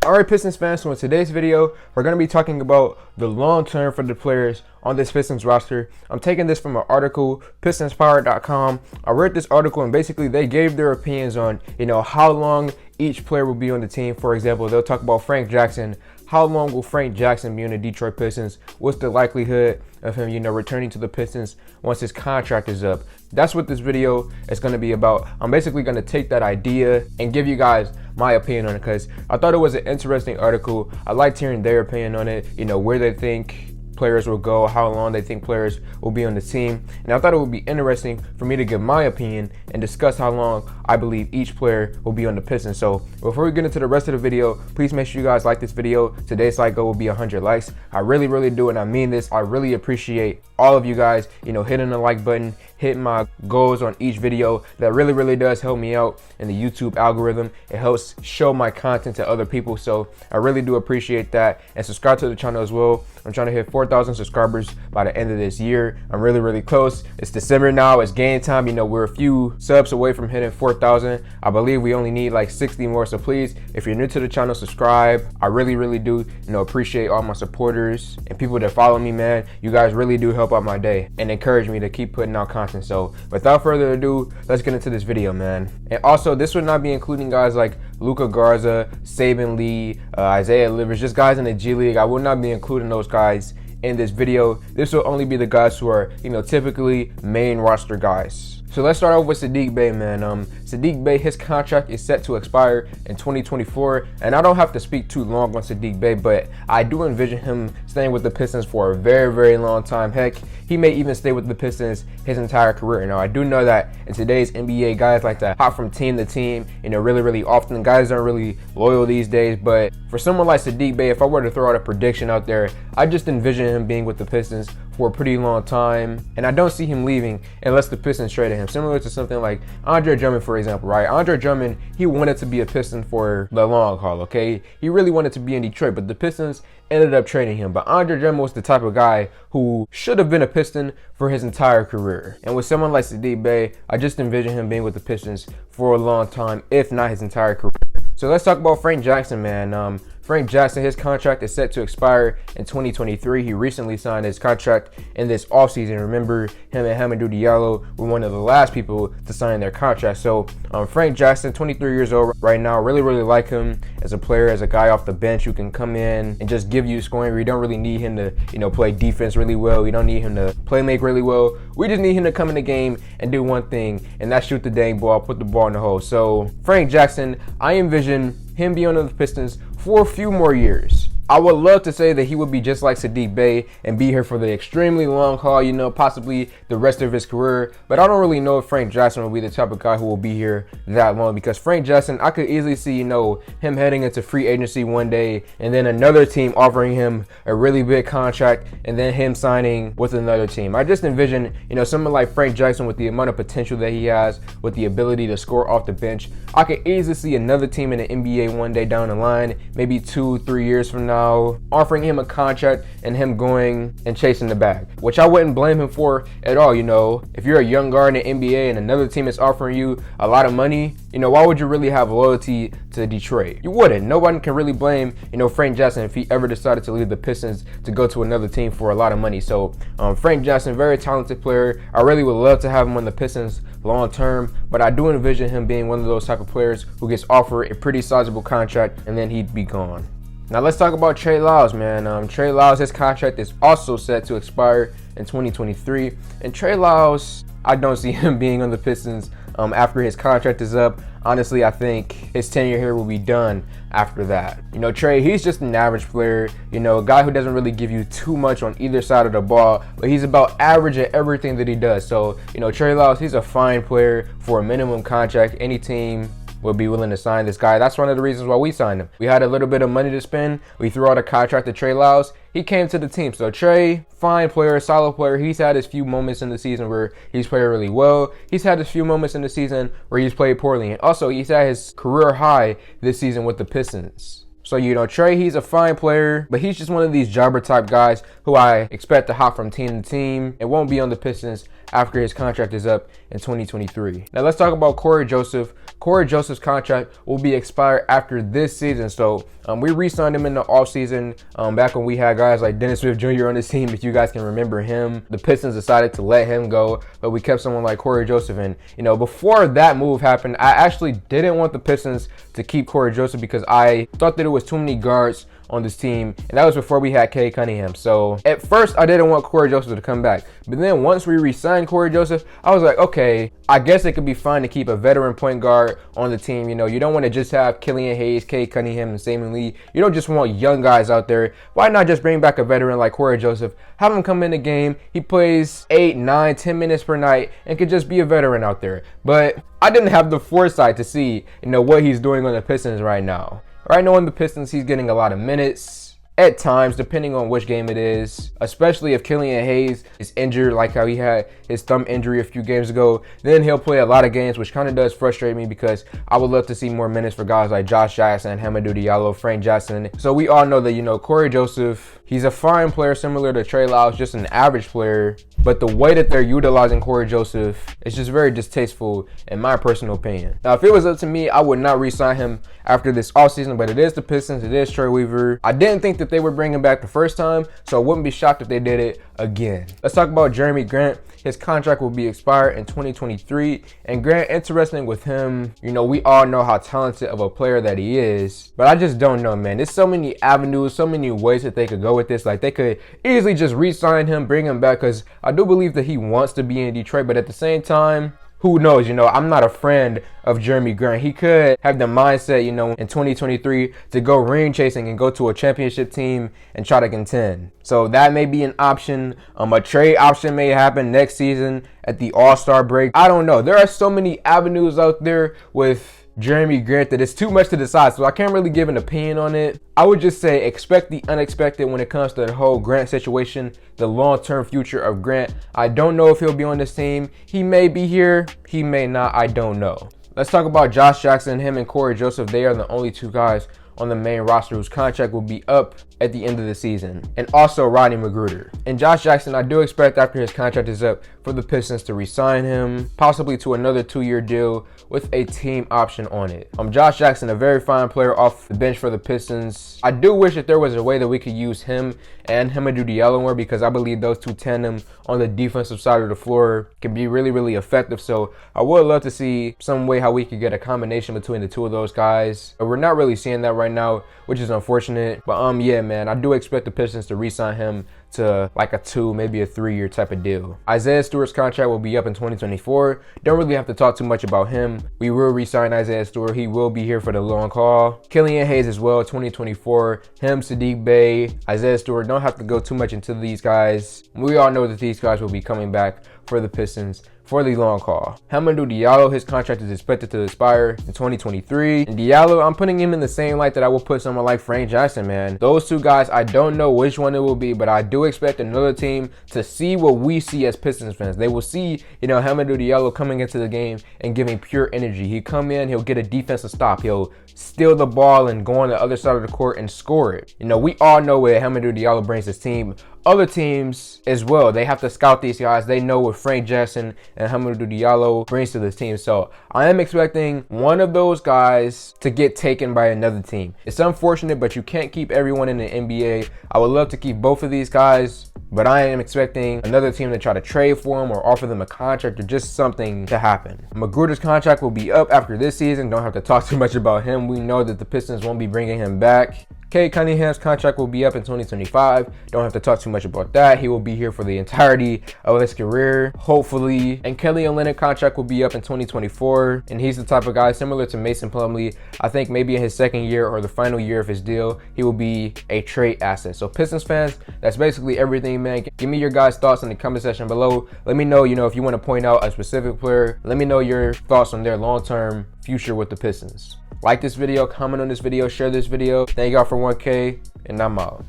Alright, Pistons fans, so in today's video, we're going to be talking about the long term for the players on this Pistons roster. I'm taking this from an article, pistonspower.com. I read this article and basically they gave their opinions on, how long each player will be on the team. For example, they'll talk about Frank Jackson. How long will Frank Jackson be on the Detroit Pistons? What's the likelihood of him, returning to the Pistons once his contract is up? That's what this video is going to be about. I'm basically going to take that idea and give you guys my opinion on it because I thought it was an interesting article. I liked hearing their opinion on it, where they think players will go, how long they think players will be on the team. And I thought it would be interesting for me to give my opinion and discuss how long I believe each player will be on the Pistons. So before we get into the rest of the video, please make sure you guys like this video. Today's like goal will be 100 likes. I really do, and I mean this. I really appreciate all of you guys, hitting the like button, hitting my goals on each video. That really does help me out in the YouTube algorithm. It helps show my content to other people. So I really do appreciate that. And subscribe to the channel as well. I'm trying to hit 4,000 subscribers by the end of this year. I'm really close. It's December now. It's game time. We're a few subs away from hitting 4,000. I believe we only need like 60 more. So please, if you're new to the channel, subscribe. I really do, appreciate all my supporters and people that follow me, man. You guys really do help out my day and encourage me to keep putting out content. So without further ado, let's get into this video, man. And also, this would not be including guys like Luka Garza, Saban Lee, Isaiah Livers, just guys in the G League. I will not be including those guys in this video. This will only be the guys who are, typically main roster guys. So let's start off with Saddiq Bey, man. Saddiq Bey, his contract is set to expire in 2024, and I don't have to speak too long on Saddiq Bey, but I do envision him staying with the Pistons for a very long time. Heck, he may even stay with the Pistons his entire career. Now, I do know that in today's NBA, guys like to hop from team to team, really often. Guys aren't really loyal these days, but for someone like Saddiq Bey, if I were to throw out a prediction out there, I just envision him being with the Pistons for a pretty long time, and I don't see him leaving unless the Pistons traded him. Similar to something like Andre Drummond, for example, right? Andre Drummond, he wanted to be a Piston for the long haul, okay? He really wanted to be in Detroit, but the Pistons ended up trading him. But Andre Drummond was the type of guy who should have been a Piston for his entire career. And with someone like Saddiq Bey, I just envision him being with the Pistons for a long time, if not his entire career. So let's talk about Frank Jackson, man. Frank Jackson, his contract is set to expire in 2023. He recently signed his contract in this offseason. Remember, him and Hamidou Diallo were one of the last people to sign their contract. So Frank Jackson, 23 years old right now, really like him as a player, as a guy off the bench who can come in and just give you scoring. We don't really need him to, play defense really well. We don't need him to play make really well. We just need him to come in the game and do one thing, and that's shoot the dang ball, put the ball in the hole. So Frank Jackson, I envision him being on the Pistons for a few more years. I would love to say that he would be just like Saddiq Bey and be here for the extremely long haul, possibly the rest of his career. But I don't really know if Frank Jackson will be the type of guy who will be here that long, because Frank Jackson, I could easily see, him heading into free agency one day and then another team offering him a really big contract and then him signing with another team. I just envision, someone like Frank Jackson with the amount of potential that he has, with the ability to score off the bench. I could easily see another team in the NBA one day down the line, maybe 2-3 years from now, offering him a contract and him going and chasing the bag, which I wouldn't blame him for at all. If you're a young guard in the NBA and another team is offering you a lot of money, why would you really have loyalty to Detroit? You wouldn't. No one can really blame, Frank Jackson if he ever decided to leave the Pistons to go to another team for a lot of money. So Frank Jackson, very talented player. I really would love to have him on the Pistons long term, but I do envision him being one of those type of players who gets offered a pretty sizable contract and then he'd be gone. Now let's talk about Trey Lyles, man. Trey Lyles, his contract is also set to expire in 2023. And Trey Lyles, I don't see him being on the Pistons after his contract is up. Honestly, I think his tenure here will be done after that. Trey, he's just an average player, a guy who doesn't really give you too much on either side of the ball, but he's about average at everything that he does. So, Trey Lyles, he's a fine player for a minimum contract. Any team would be willing to sign this guy. That's one of the reasons why we signed him. We had a little bit of money to spend. We threw out a contract to Trey Lyles. He came to the team. So Trey, fine player, solid player. He's had his few moments in the season where he's played really well. He's had his few moments in the season where he's played poorly. And also, he's at his career high this season with the Pistons. So, Trey, he's a fine player, but he's just one of these jobber type guys who I expect to hop from team to team and won't be on the Pistons after his contract is up in 2023. Now let's talk about Corey Joseph. Corey Joseph's contract will be expired after this season. So we re-signed him in the offseason back when we had guys like Dennis Smith Jr. on this team, if you guys can remember him. The Pistons decided to let him go, but we kept someone like Corey Joseph. And, you know, before that move happened, I actually didn't want the Pistons to keep Corey Joseph because I thought that it was too many guards on this team, and that was before we had Cade Cunningham. So at first I didn't want Corey Joseph to come back, but then once we re-signed Corey Joseph, I was like, okay, I guess it could be fine to keep a veteran point guard on the team. You know, you don't want to just have Killian Hayes, Cade Cunningham, and Samuel Lee. You don't just want young guys out there. Why not just bring back a veteran like Corey Joseph, have him come in the game, he plays 8, 9, 10 minutes per night and could just be a veteran out there. But I didn't have the foresight to see, you know, what he's doing on the Pistons right now. Right now on the Pistons, he's getting a lot of minutes at times, depending on which game it is, especially if Killian Hayes is injured, like how he had his thumb injury a few games ago. Then he'll play a lot of games, which kind of does frustrate me because I would love to see more minutes for guys like Josh Jackson, Hamidou Diallo, Frank Jackson. So we all know that, you know, Corey Joseph, he's a fine player similar to Trey Lyles, just an average player. But the way that they're utilizing Corey Joseph is just very distasteful in my personal opinion. Now, if it was up to me, I would not re-sign him after this offseason, but it is the Pistons, it is Troy Weaver. I didn't think that they would bring him back the first time, so I wouldn't be shocked if they did it again. Let's talk about Jerami Grant. His contract will be expired in 2023. And Grant, interesting with him, you know, we all know how talented of a player that he is, but I just don't know, man. There's so many avenues, so many ways that they could go with this. Like, they could easily just re-sign him, bring him back, because I do believe that he wants to be in Detroit, but at the same time, who knows? You know, I'm not a friend of Jerami Grant. He could have the mindset, you know, in 2023 to go ring chasing and go to a championship team and try to contend. So that may be an option. A trade option may happen next season at the All-Star break. I don't know. There are so many avenues out there with Jerami Grant that it's too much to decide, so I can't really give an opinion on it. I would just say expect the unexpected when it comes to the whole Grant situation, the long-term future of Grant. I don't know if he'll be on this team. He may be here, he may not, I don't know. Let's talk about Josh Jackson. Him and Corey Joseph, they are the only two guys on the main roster whose contract will be up at the end of the season. And also Rodney McGruder. And Josh Jackson, I do expect after his contract is up for the Pistons to re-sign him, possibly to another 2-year deal with a team option on it. Josh Jackson, a very fine player off the bench for the Pistons. I do wish that there was a way that we could use him and Hamidou Diallo more, because I believe those two tandem on the defensive side of the floor can be really, really effective. So I would love to see some way how we could get a combination between the two of those guys. But we're not really seeing that right now, which is unfortunate. But yeah, man, I do expect the Pistons to re-sign him to like a 2, maybe a 3-year type of deal. Isaiah Stewart's contract will be up in 2024. Don't really have to talk too much about him. We will re-sign Isaiah Stewart. He will be here for the long haul. Killian Hayes as well, 2024. Him, Sadiq Bey, Isaiah Stewart. Don't have to go too much into these guys. We all know that these guys will be coming back for the Pistons for the long haul. Hamidou Diallo, his contract is expected to expire in 2023. And Diallo, I'm putting him in the same light that I will put someone like Frank Jackson, man. Those two guys, I don't know which one it will be, but I do expect another team to see what we see as Pistons fans. They will see, you know, Hamidou Diallo coming into the game and giving pure energy. He'll come in, he'll get a defensive stop. He'll steal the ball and go on the other side of the court and score it. You know, we all know what Hamidou Diallo brings his team. Other teams as well, they have to scout these guys. They know what Frank Jackson and Hamidou Diallo brings to this team. So I am expecting one of those guys to get taken by another team. It's unfortunate, but you can't keep everyone in the NBA. I would love to keep both of these guys, but I am expecting another team to try to trade for them or offer them a contract or just something to happen. McGruder's contract will be up after this season. Don't have to talk too much about him. We know that the Pistons won't be bringing him back. Cade Cunningham's contract will be up in 2025. Don't have to talk too much about that. He will be here for the entirety of his career, hopefully. And Kelly Olynyk's contract will be up in 2024. And he's the type of guy similar to Mason Plumlee. I think maybe in his second year or the final year of his deal, he will be a trade asset. So Pistons fans, that's basically everything, man. Give me your guys' thoughts in the comment section below. Let me know, if you want to point out a specific player. Let me know your thoughts on their long-term future with the Pistons. Like this video, comment on this video, share this video. Thank y'all for 1K, and I'm out.